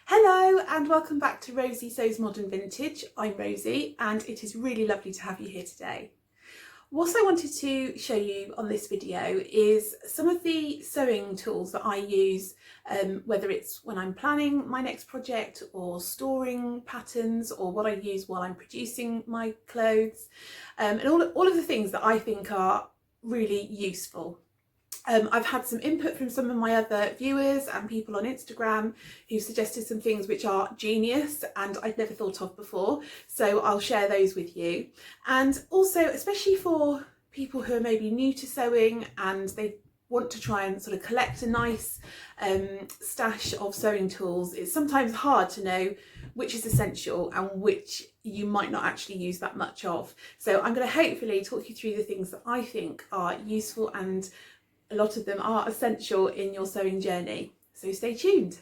Hello and welcome back to Rosie Sews Modern Vintage. I'm Rosie and it is really lovely to have you here today. What I wanted to show you on this video is some of the sewing tools that I use, whether it's when I'm planning my next project or storing patterns, or what I use while I'm producing my clothes, and all of the things that I think are really useful. I've had some input from some of my other viewers and people on Instagram who suggested some things which are genius and I'd never thought of before, so I'll share those with you. And also, especially for people who are maybe new to sewing and they want to try and sort of collect a nice stash of sewing tools, it's sometimes hard to know which is essential and which you might not actually use that much of. So I'm going to hopefully talk you through the things that I think are useful, and a lot of them are essential in your sewing journey. So stay tuned.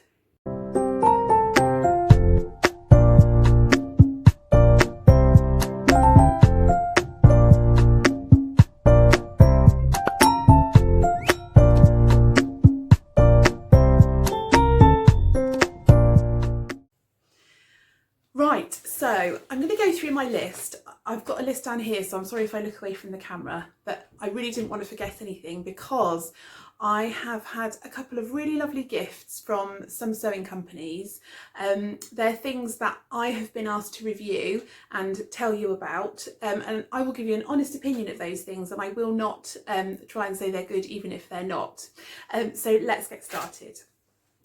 Right, so I'm going to go through my list. I've got a list down here, so I'm sorry if I look away from the camera, but I really didn't want to forget anything because I have had a couple of really lovely gifts from some sewing companies. They're things that I have been asked to review and tell you about, and I will give you an honest opinion of those things, and I will not try and say they're good even if they're not. So let's get started.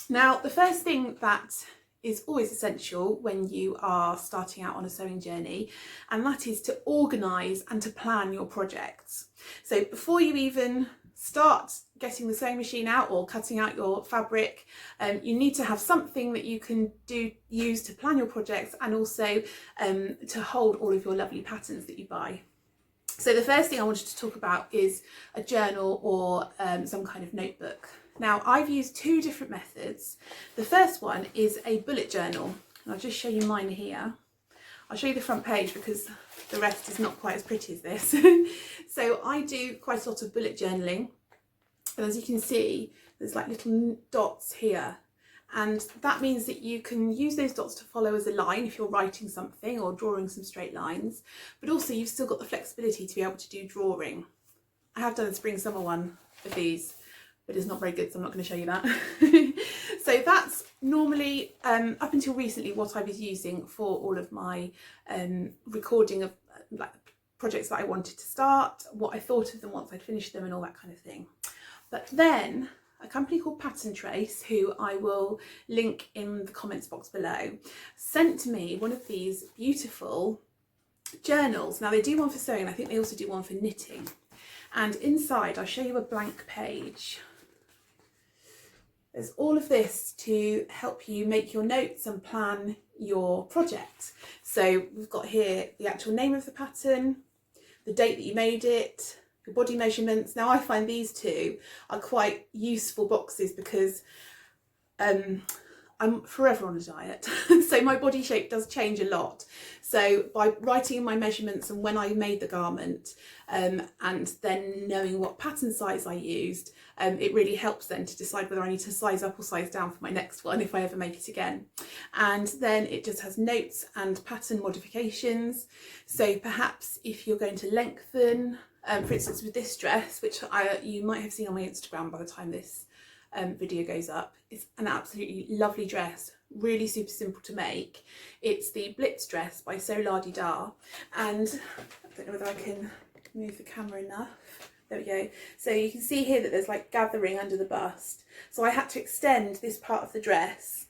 Now, the first thing that is always essential when you are starting out on a sewing journey, and that is to organise and to plan your projects. So before you even start getting the sewing machine out or cutting out your fabric, you need to have something that you can use to plan your projects, and also to hold all of your lovely patterns that you buy. So the first thing I wanted to talk about is a journal or some kind of notebook. Now, I've used two different methods. The first one is a bullet journal, and I'll just show you mine here. I'll show you the front page because the rest is not quite as pretty as this. So I do quite a lot of bullet journaling, and as you can see, there's like little dots here, and that means that you can use those dots to follow as a line if you're writing something or drawing some straight lines, but also you've still got the flexibility to be able to do drawing. I have done a spring summer one of these, but it's not very good, so I'm not going to show you that. So that's normally, up until recently, what I was using for all of my recording of like projects that I wanted to start, what I thought of them once I'd finished them, and all that kind of thing. But then a company called Pattern Trace, who I will link in the comments box below, sent to me one of these beautiful journals. Now, they do one for sewing, and I think they also do one for knitting. And inside, I'll show you a blank page. There's all of this to help you make your notes and plan your project. So we've got here the actual name of the pattern, the date that you made it, your body measurements. Now, I find these two are quite useful boxes because I'm forever on a diet, so my body shape does change a lot. So by writing in my measurements and when I made the garment, and then knowing what pattern size I used, it really helps then to decide whether I need to size up or size down for my next one if I ever make it again. And then it just has notes and pattern modifications. So perhaps if you're going to lengthen, for instance with this dress, which you might have seen on my Instagram by the time this video goes up. It's an absolutely lovely dress, really super simple to make. It's the Blitz dress by Sew La Di Da, and I don't know whether I can move the camera enough. There we go. So you can see here that there's like gathering under the bust. So I had to extend this part of the dress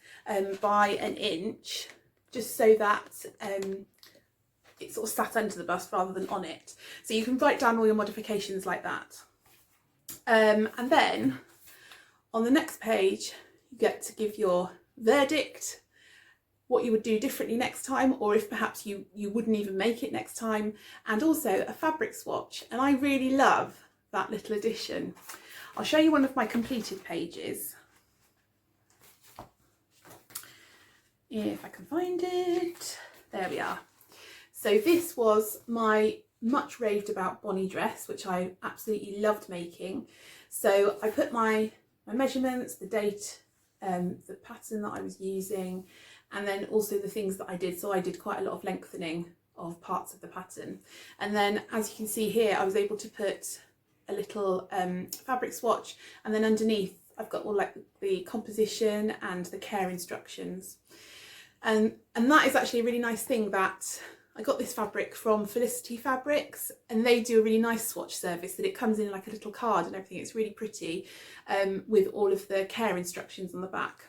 by 1 inch, just so that it sort of sat under the bust rather than on it. So you can write down all your modifications like that. And then on the next page, you get to give your verdict, what you would do differently next time, or if perhaps you wouldn't even make it next time, and also a fabric swatch. And I really love that little addition. I'll show you one of my completed pages, if I can find it. There we are. So this was my much raved about Bonnie dress, which I absolutely loved making. So I put my measurements, the date the pattern that I was using, and then also the things that I did. So I did quite a lot of lengthening of parts of the pattern. And then as you can see here, I was able to put a little fabric swatch, and then underneath I've got all like the composition and the care instructions. And that is actually a really nice thing, that I got this fabric from Felicity Fabrics, and they do a really nice swatch service that it comes in like a little card and everything. It's really pretty, with all of the care instructions on the back.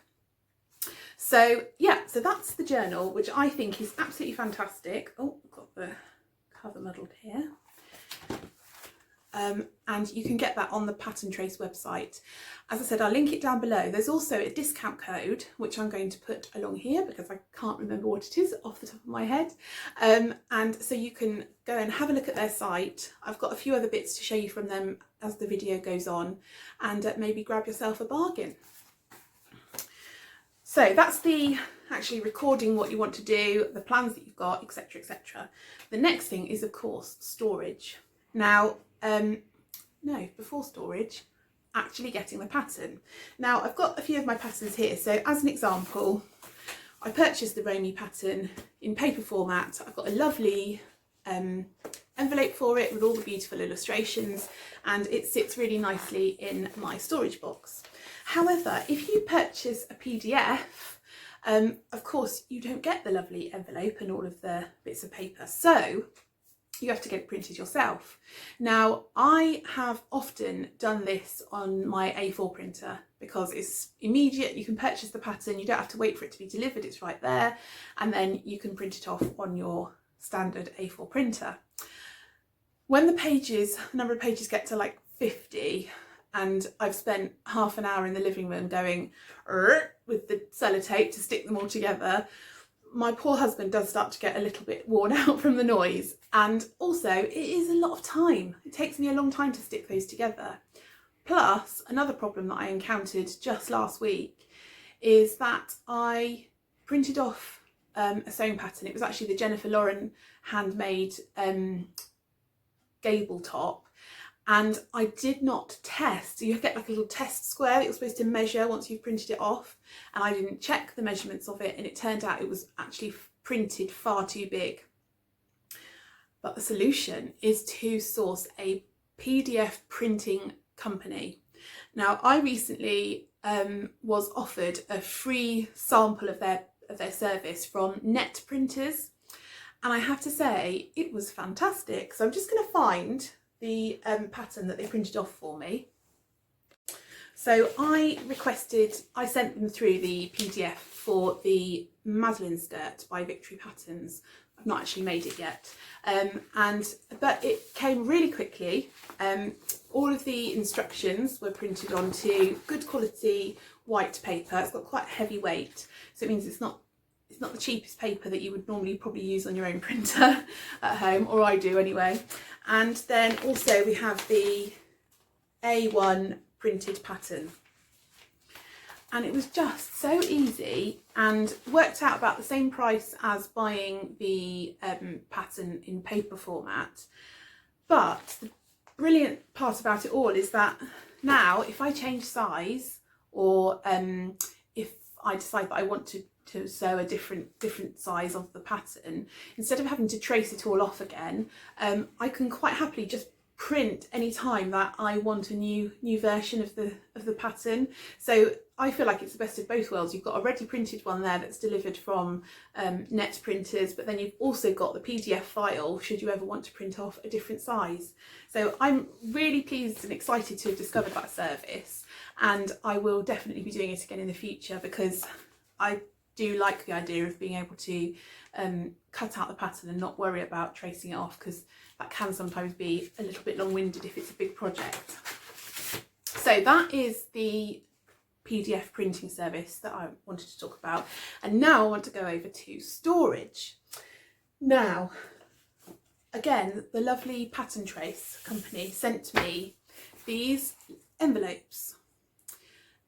So yeah, so that's the journal, which I think is absolutely fantastic. Oh, I've got the cover muddled here. And you can get that on the Pattern Trace website. As I said, I'll link it down below. There's also a discount code, which I'm going to put along here because I can't remember what it is off the top of my head. And so you can go and have a look at their site. I've got a few other bits to show you from them as the video goes on, and maybe grab yourself a bargain. So that's the actually recording what you want to do, the plans that you've got, etc, etc. The next thing is, of course, storage. Now, no, before storage, actually getting the pattern. Now, I've got a few of my patterns here. So as an example, I purchased the Romy pattern in paper format. I've got a lovely envelope for it with all the beautiful illustrations, and it sits really nicely in my storage box. However, if you purchase a PDF, of course, you don't get the lovely envelope and all of the bits of paper. So you have to get it printed yourself. Now, I have often done this on my A4 printer because it's immediate. You can purchase the pattern, you don't have to wait for it to be delivered, it's right there, and then you can print it off on your standard A4 printer. When the number of pages get to like 50, and I've spent half an hour in the living room going with the sellotape to stick them all together, my poor husband does start to get a little bit worn out from the noise. And also, it is a lot of time. It takes me a long time to stick those together. Plus, another problem that I encountered just last week is that I printed off a sewing pattern. It was actually the Jennifer Lauren handmade gable top. And I did not test. You get like a little test square that you're supposed to measure once you've printed it off. And I didn't check the measurements of it, and it turned out it was actually printed far too big. But the solution is to source a PDF printing company. Now, I recently was offered a free sample of their service from Net Printers, and I have to say it was fantastic. So I'm just going to find the pattern that they printed off for me. So I sent them through the PDF for the Madeline skirt by Victory Patterns. I've not actually made it yet, but it came really quickly. All of the instructions were printed onto good quality white paper. It's got quite a heavy weight, so it means it's not the cheapest paper that you would normally probably use on your own printer at home, or I do anyway. And then also we have the A1 printed pattern. And it was just so easy and worked out about the same price as buying the pattern in paper format. But the brilliant part about it all is that now if I change size, or if I decide that I want to sew a different size of the pattern, instead of having to trace it all off again, I can quite happily just print any time that I want a new version of the pattern. So I feel like it's the best of both worlds. You've got a ready printed one there that's delivered from Net Printers, but then you've also got the PDF file should you ever want to print off a different size. So I'm really pleased and excited to have discovered that service, and I will definitely be doing it again in the future because I do like the idea of being able to cut out the pattern and not worry about tracing it off, because that can sometimes be a little bit long-winded if it's a big project. So that is the PDF printing service that I wanted to talk about, and now I want to go over to storage. Now, again, the lovely Pattern Trace company sent me these envelopes.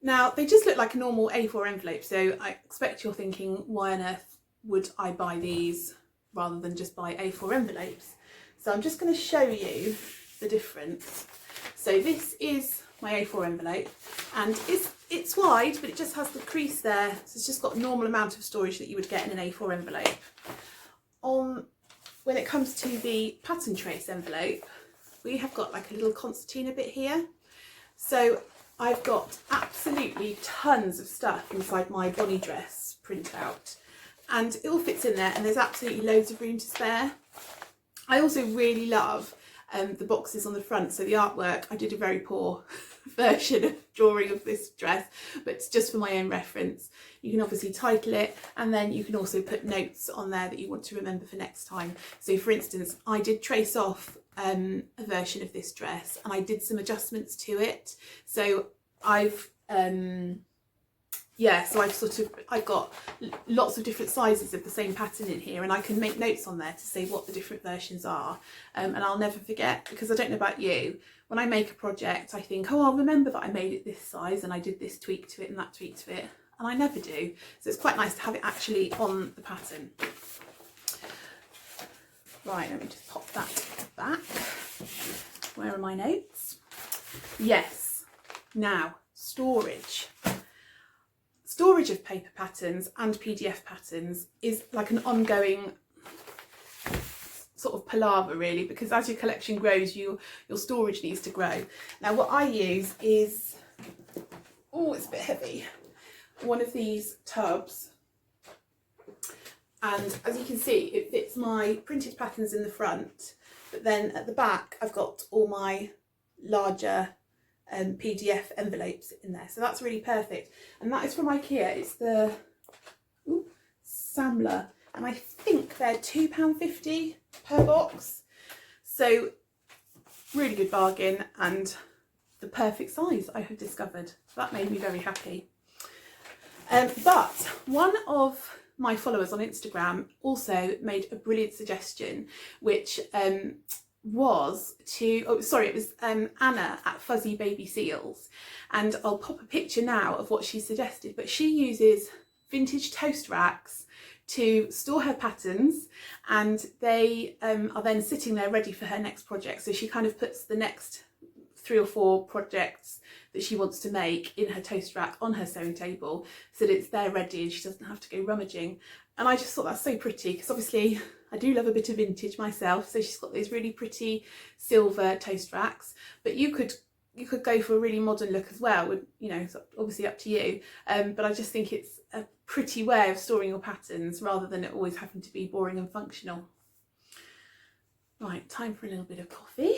Now, they just look like a normal A4 envelope, so I expect you're thinking, why on earth would I buy these rather than just buy A4 envelopes? So I'm just going to show you the difference. So this is my A4 envelope, and it's wide, but it just has the crease there, so it's just got a normal amount of storage that you would get in an A4 envelope. When it comes to the pattern trace envelope, we have got like a little concertina bit here. So I've got absolutely tons of stuff inside my Bonnie dress printout, and it all fits in there, and there's absolutely loads of room to spare. I also really love the boxes on the front, so the artwork, I did a very poor version of drawing of this dress, but it's just for my own reference. You can obviously title it, and then you can also put notes on there that you want to remember for next time. So for instance, I did trace off a version of this dress, and I did some adjustments to it. So I've I've got lots of different sizes of the same pattern in here, and I can make notes on there to say what the different versions are, and I'll never forget, because I don't know about you, when I make a project I think, oh, I'll remember that I made it this size and I did this tweak to it and that tweak to it, and I never do. So it's quite nice to have it actually on the pattern. Right, let me just pop that back. Where are my notes? Yes, now storage. Storage of paper patterns and PDF patterns is like an ongoing sort of palaver, really, because as your collection grows, your storage needs to grow. Now what I use is, oh, it's a bit heavy, one of these tubs, and as you can see, it fits my printed patterns in the front, but then at the back I've got all my larger PDF envelopes in there, so that's really perfect. And that is from IKEA. It's the Samler, and I think they're £2.50 per box, so really good bargain and the perfect size, I have discovered. So that made me very happy. But one of my followers on Instagram also made a brilliant suggestion, which it was Anna at Fuzzy Baby Seals, and I'll pop a picture now of what she suggested. But she uses vintage toast racks to store her patterns, and they are then sitting there ready for her next project. So she kind of puts the next 3 or 4 projects that she wants to make in her toast rack on her sewing table, so that it's there ready and she doesn't have to go rummaging. And I just thought that's so pretty, because obviously I do love a bit of vintage myself. So she's got those really pretty silver toast racks, but you could go for a really modern look as well, with, you know, it's obviously up to you, but I just think it's a pretty way of storing your patterns rather than it always having to be boring and functional. Right, time for a little bit of coffee.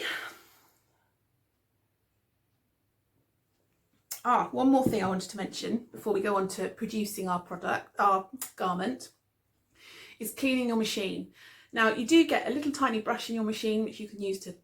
One more thing I wanted to mention before we go on to producing our garment, is cleaning your machine. Now, you do get a little tiny brush in your machine which you can use to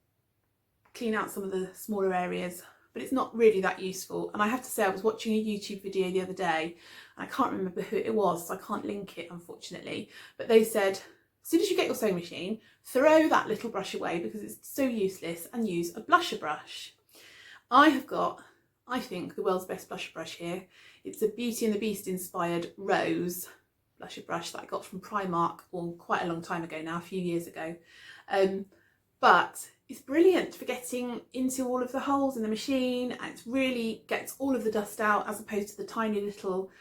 clean out some of the smaller areas, but it's not really that useful. And I have to say, I was watching a YouTube video the other day, and I can't remember who it was, so I can't link it unfortunately, but they said, as soon as you get your sewing machine, throw that little brush away because it's so useless, and use a blusher brush. I have got, I think, the world's best blusher brush here. It's a Beauty and the Beast inspired rose blusher brush that I got from Primark, well, quite a long time ago now, a few years ago. But it's brilliant for getting into all of the holes in the machine, and it really gets all of the dust out, as opposed to the tiny little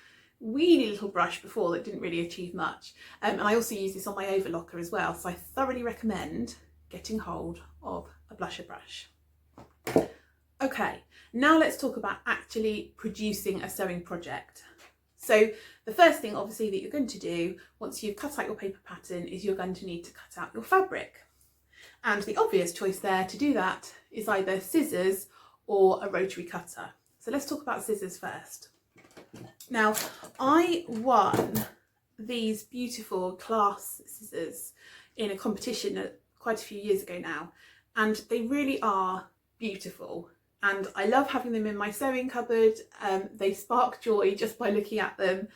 weeny little brush before that didn't really achieve much. And I also use this on my overlocker as well, so I thoroughly recommend getting hold of a blusher brush. Okay, now let's talk about actually producing a sewing project. So the first thing obviously that you're going to do once you've cut out your paper pattern is you're going to need to cut out your fabric. And the obvious choice there to do that is either scissors or a rotary cutter. So let's talk about scissors first. Now, I won these beautiful class scissors in a competition quite a few years ago now, and they really are beautiful. And I love having them in my sewing cupboard. They spark joy just by looking at them,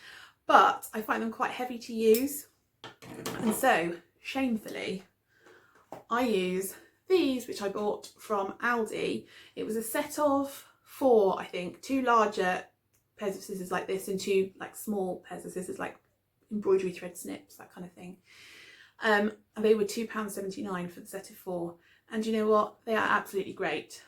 but I find them quite heavy to use. And so, shamefully, I use these, which I bought from Aldi. It was a set of 4, I think, 2 larger pairs of scissors like this, and 2 like small pairs of scissors, like embroidery thread snips, that kind of thing. And they were £2.79 for the set of 4. And you know what? They are absolutely great.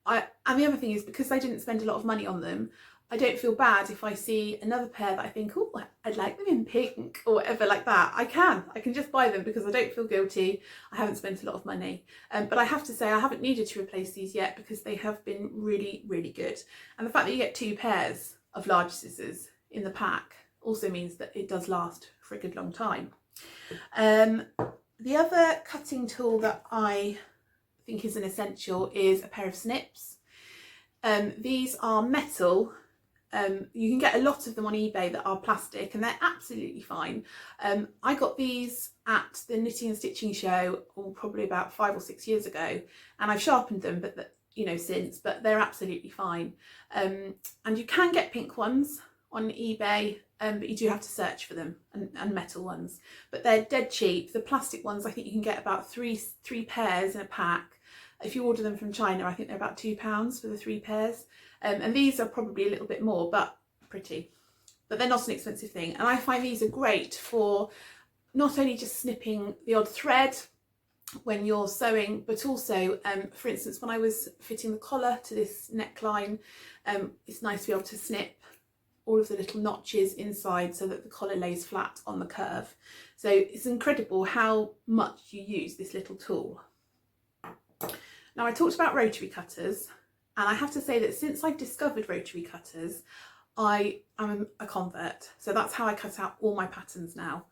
And the other thing is, because I didn't spend a lot of money on them, I don't feel bad if I see another pair that I think, oh, I'd like them in pink or whatever like that. I can just buy them because I don't feel guilty. I haven't spent a lot of money. But I have to say I haven't needed to replace these yet because they have been really, really good. And the fact that you get 2 pairs of large scissors in the pack also means that it does last for a good long time. The other cutting tool that I think is an essential is a pair of snips. These are metal. You can get a lot of them on eBay that are plastic and they're absolutely fine. I got these at the Knitting and Stitching show probably about 5 or 6 years ago, and I've sharpened them but since, but they're absolutely fine. And you can get pink ones on eBay, but you do have to search for them, and metal ones, but they're dead cheap. The plastic ones, I think you can get about three pairs in a pack. If you order them from China, I think they're about £2 for the 3 pairs. And these are probably a little bit more, but pretty. But they're not an expensive thing. And I find these are great for not only just snipping the odd thread when you're sewing, but also, for instance, when I was fitting the collar to this neckline, it's nice to be able to snip all of the little notches inside so that the collar lays flat on the curve. So it's incredible how much you use this little tool. Now, I talked about rotary cutters, and I have to say that since I've discovered rotary cutters, I am a convert. So that's how I cut out all my patterns now.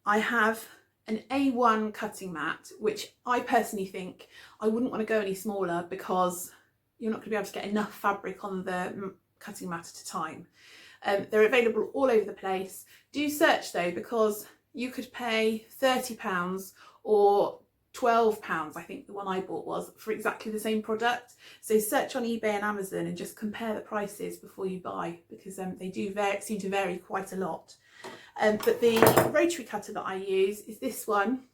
I have an A1 cutting mat, which I personally think I wouldn't want to go any smaller because you're not going to be able to get enough fabric on the cutting mat at a time. They're available all over the place. Do search though, because you could pay £30 or £12, I think the one I bought was, for exactly the same product. So search on eBay and Amazon and just compare the prices before you buy, because they do seem to vary quite a lot. But the rotary cutter that I use is this one.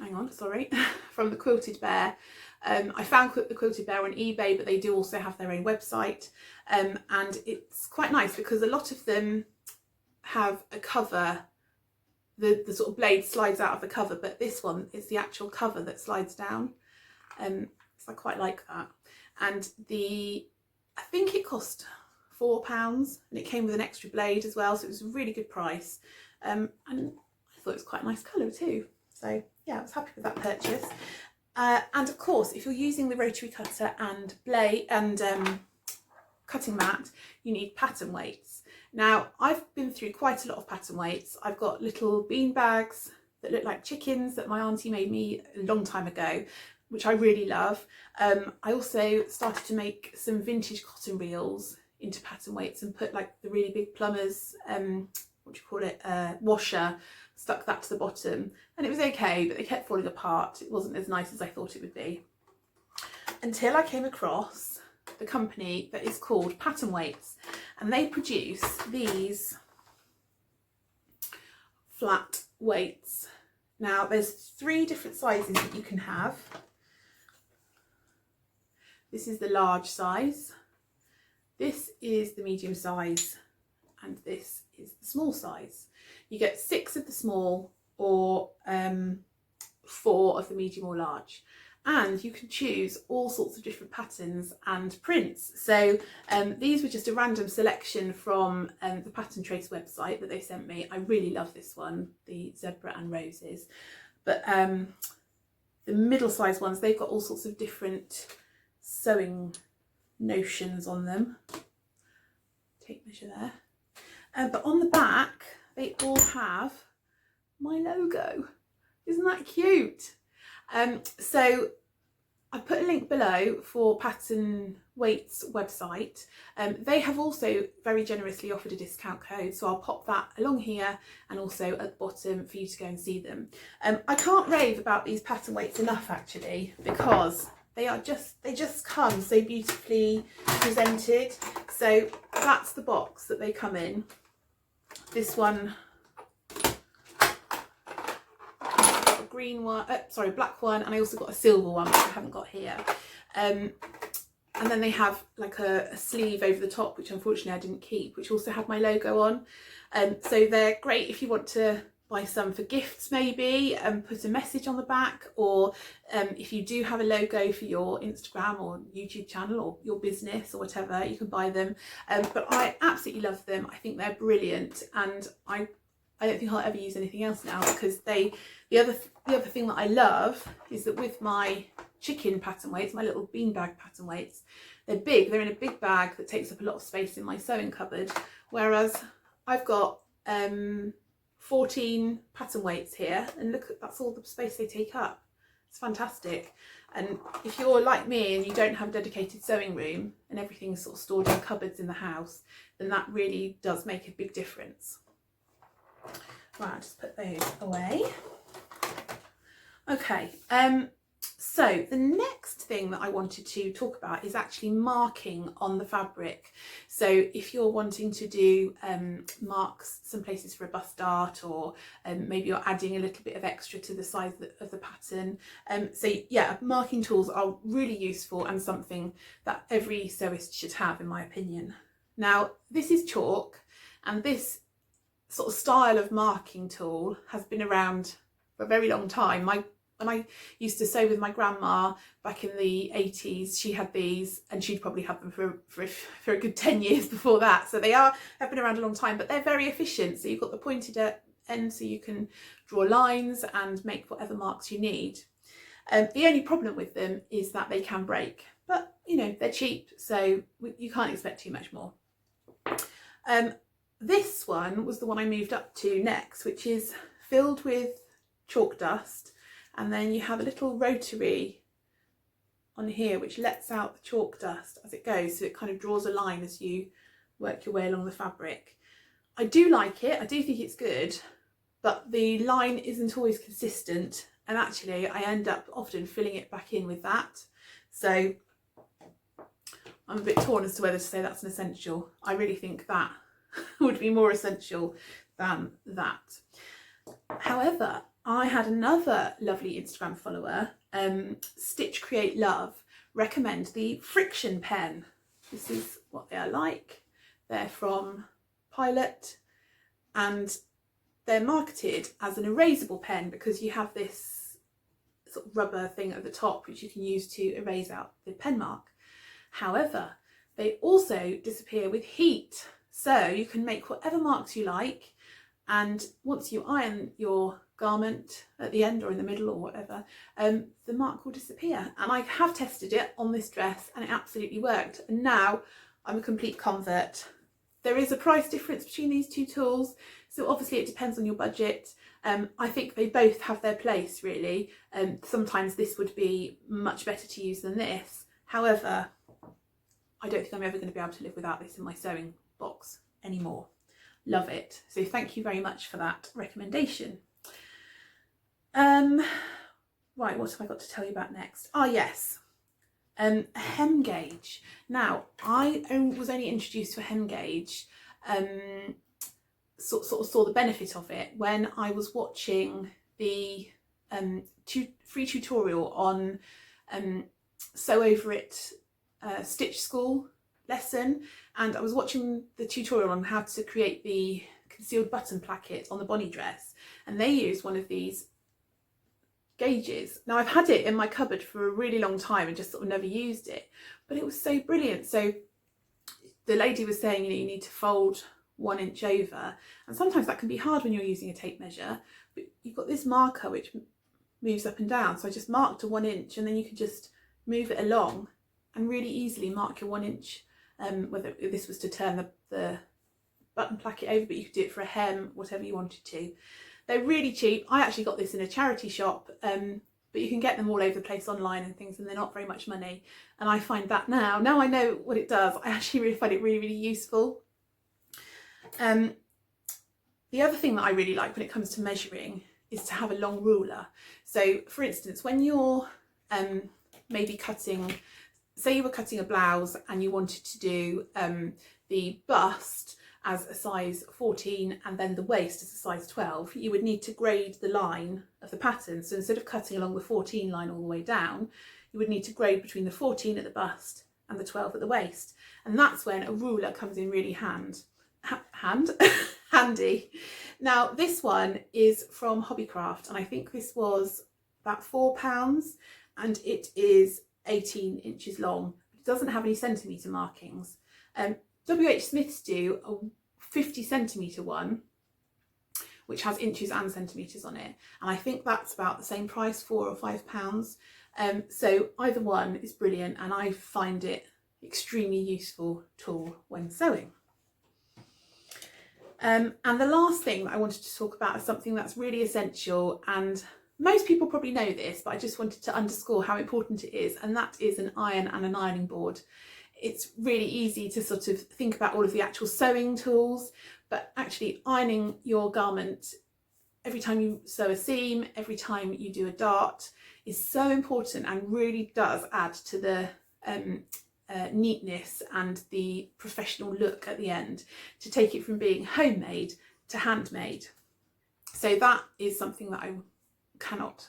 Hang on, sorry, from the Quilted Bear. I found the Quilted Bear on eBay, but they do also have their own website. And it's quite nice because a lot of them have a cover. The sort of blade slides out of the cover, but this one is the actual cover that slides down. So I quite like that. And I think it cost £4, and it came with an extra blade as well, so it was a really good price. And I thought it was quite a nice colour too. So yeah, I was happy with that purchase. And of course, if you're using the rotary cutter and blade and cutting mat, you need pattern weights. Now, I've been through quite a lot of pattern weights. I've got little bean bags that look like chickens that my auntie made me a long time ago, which I really love. I also started to make some vintage cotton reels into pattern weights and put like the really big plumbers, washer, stuck that to the bottom, and it was okay, but they kept falling apart. It wasn't as nice as I thought it would be. Until I came across the company that is called Pattern Weights, and they produce these flat weights. Now there's 3 different sizes that you can have. This is the large size, this is the medium size, and this is the small size. You get 6 of the small or 4 of the medium or large. And you can choose all sorts of different patterns and prints. So these were just a random selection from the Pattern Trace website that they sent me. I really love this one, the zebra and roses. But the middle size ones, they've got all sorts of different sewing notions on them. Tape measure there. But on the back, they all have my logo. Isn't that cute? So I put a link below for Pattern Weights website. They have also very generously offered a discount code, so I'll pop that along here and also at the bottom for you to go and see them. I can't rave about these pattern weights enough actually, because they just come so beautifully presented. So that's the box that they come in. This one, green one, black one, and I also got a silver one, which I haven't got here. And then they have like a sleeve over the top, which unfortunately I didn't keep, which also had my logo on. So they're great if you want to buy some for gifts maybe, and put a message on the back, or if you do have a logo for your Instagram or YouTube channel or your business or whatever, you can buy them. But I absolutely love them. I think they're brilliant, and I don't think I'll ever use anything else now, because the other thing that I love is that with my chicken pattern weights, my little beanbag pattern weights, they're big, they're in a big bag that takes up a lot of space in my sewing cupboard, whereas I've got 14 pattern weights here, and look, that's all the space they take up. It's fantastic. And if you're like me and you don't have a dedicated sewing room and everything's sort of stored in cupboards in the house, then that really does make a big difference. Right, I'll just put those away. Okay, so the next thing that I wanted to talk about is actually marking on the fabric. So if you're wanting to do marks some places for a bust dart, or maybe you're adding a little bit of extra to the size of the pattern. So yeah, marking tools are really useful and something that every sewist should have, in my opinion. Now, this is chalk, and this sort of style of marking tool has been around for a very long time. When I used to sew with my grandma back in the 80s, she had these, and she'd probably had them for a good 10 years before that. So they have been around a long time, but they're very efficient. So you've got the pointed end, so you can draw lines and make whatever marks you need. The only problem with them is that they can break, but you know, they're cheap, so you can't expect too much more. This one was the one I moved up to next, which is filled with chalk dust, and then you have a little rotary on here which lets out the chalk dust as it goes, so it kind of draws a line as you work your way along the fabric. I do like it, I do think it's good, but the line isn't always consistent, and actually I end up often filling it back in with that. So I'm a bit torn as to whether to say that's an essential. I really think that would be more essential than that. However, I had another lovely Instagram follower, Stitch Create Love, recommend the friction pen. This is what they are like. They're from Pilot, and they're marketed as an erasable pen because you have this sort of rubber thing at the top which you can use to erase out the pen mark. However, they also disappear with heat. So you can make whatever marks you like, and once you iron your garment at the end or in the middle or whatever, the mark will disappear. And I have tested it on this dress and it absolutely worked. And now I'm a complete convert. There is a price difference between these two tools, so obviously it depends on your budget. I think they both have their place, really. Sometimes this would be much better to use than this. However, I don't think I'm ever going to be able to live without this in my sewing box anymore. Love it. So thank you very much for that recommendation. Right, what have I got to tell you about next? Ah, yes, a hem gauge. Now, I was only introduced to a hem gauge, sort of saw the benefit of it when I was watching the free tutorial on Sew Over It Stitch School lesson, and I was watching the tutorial on how to create the concealed button placket on the Bonnie dress, and they used one of these gauges. Now, I've had it in my cupboard for a really long time and just sort of never used it, but it was so brilliant. So the lady was saying, you know, you need to fold 1 inch over, and sometimes that can be hard when you're using a tape measure, but you've got this marker which moves up and down, so I just marked to 1 inch, and then you can just move it along and really easily mark your 1 inch, whether this was to turn the button placket over, but you could do it for a hem, whatever you wanted to. They're really cheap. I actually got this in a charity shop, but you can get them all over the place online and things, and they're not very much money. And I find that now I know what it does, I actually really find it really, really useful. The other thing that I really like when it comes to measuring is to have a long ruler. So for instance, when you're maybe cutting, say you were cutting a blouse and you wanted to do the bust as a size 14 and then the waist as a size 12, you would need to grade the line of the pattern. So instead of cutting along the 14 line all the way down, you would need to grade between the 14 at the bust and the 12 at the waist. And that's when a ruler comes in really handy. handy. Now this one is from Hobbycraft, and I think this was about £4, and it is 18 inches long. It doesn't have any centimetre markings. WH Smiths do a 50 centimetre one, which has inches and centimetres on it, and I think that's about the same price, £4 or £5. So either one is brilliant, and I find it extremely useful tool when sewing. And the last thing that I wanted to talk about is something that's really essential, and most people probably know this, but I just wanted to underscore how important it is, and that is an iron and an ironing board. It's really easy to sort of think about all of the actual sewing tools, but actually ironing your garment every time you sew a seam, every time you do a dart, is so important and really does add to the neatness and the professional look at the end, to take it from being homemade to handmade. So that is something that I cannot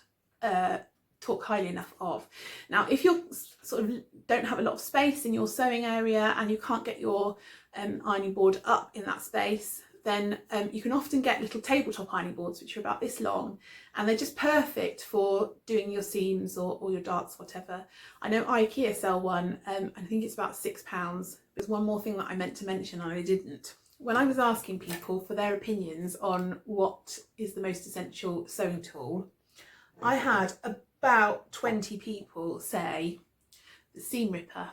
talk highly enough of. Now, if you sort of don't have a lot of space in your sewing area and you can't get your ironing board up in that space, then you can often get little tabletop ironing boards which are about this long, and they're just perfect for doing your seams or your darts, whatever. I know IKEA sell one, I think it's about £6. There's one more thing that I meant to mention and I didn't. When I was asking people for their opinions on what is the most essential sewing tool, I had about 20 people say the seam ripper.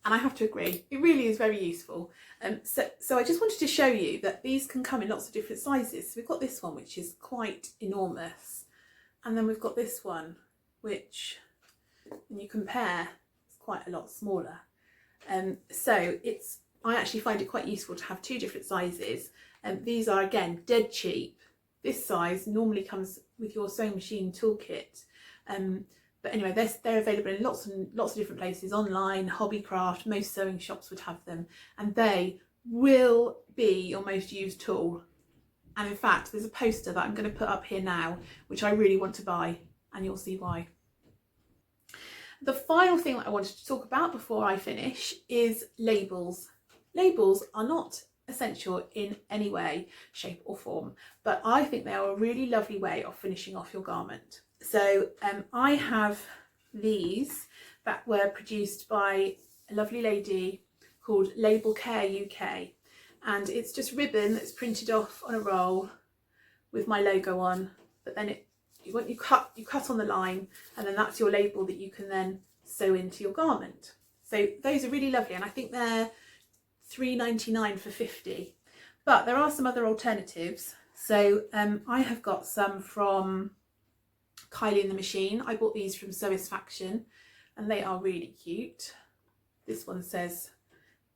And I have to agree, it really is very useful. So I just wanted to show you that these can come in lots of different sizes. So we've got this one, which is quite enormous. And then we've got this one, which, when you compare, is quite a lot smaller. So I actually find it quite useful to have two different sizes. These are, again, dead cheap. This size normally comes with your sewing machine toolkit. But anyway, they're available in lots of different places, online, Hobbycraft, most sewing shops would have them, and they will be your most used tool. And in fact, there's a poster that I'm going to put up here now, which I really want to buy, and you'll see why. The final thing that I wanted to talk about before I finish is labels. Labels are not essential in any way, shape or form, but I think they are a really lovely way of finishing off your garment. So I have these that were produced by a lovely lady called Label Care UK, and it's just ribbon that's printed off on a roll with my logo on, but then you cut on the line, and then that's your label that you can then sew into your garment. So those are really lovely, and I think they're £3.99 for 50, but there are some other alternatives. So I have got some from Kylie and the Machine. I bought these from Sewists, and they are really cute. This one says,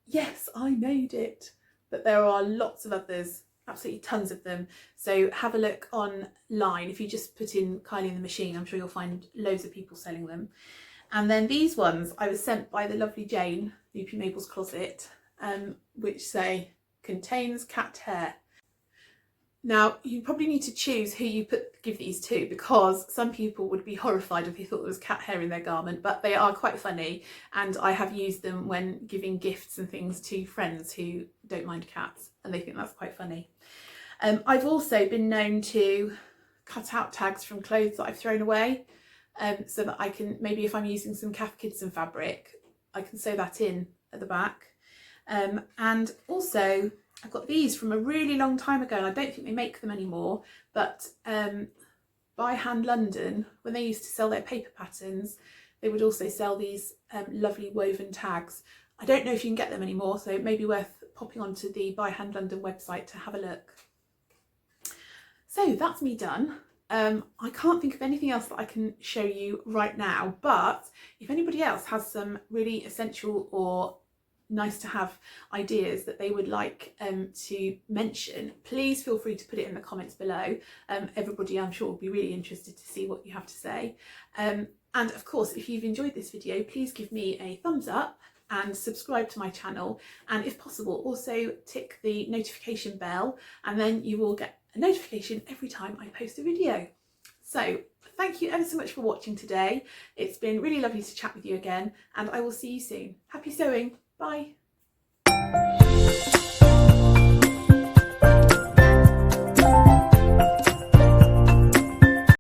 "Yes, I made it," but there are lots of others, absolutely tons of them. So have a look online. If you just put in Kylie and the Machine, I'm sure you'll find loads of people selling them. And then these ones I was sent by the lovely Jane, Loopy Mabel's Closet, which say contains cat hair. Now, you probably need to choose who you give these to, because some people would be horrified if they thought there was cat hair in their garment, but they are quite funny, and I have used them when giving gifts and things to friends who don't mind cats, and they think that's quite funny. I've also been known to cut out tags from clothes that I've thrown away, so that I can, maybe if I'm using some Cath Kidston fabric, I can sew that in at the back. And also I've got these from a really long time ago, and I don't think they make them anymore, but By Hand London, when they used to sell their paper patterns, they would also sell these lovely woven tags. I don't know if you can get them anymore, so it may be worth popping onto the By Hand London website to have a look. So that's me done. I can't think of anything else that I can show you right now, but if anybody else has some really essential or nice to have ideas that they would like to mention, please feel free to put it in the comments below. Everybody, I'm sure, will be really interested to see what you have to say. And of course, if you've enjoyed this video, please give me a thumbs up and subscribe to my channel, and if possible also tick the notification bell, and then you will get a notification every time I post a video. So thank you ever so much for watching today. It's been really lovely to chat with you again, and I will see you soon. Happy sewing. Bye.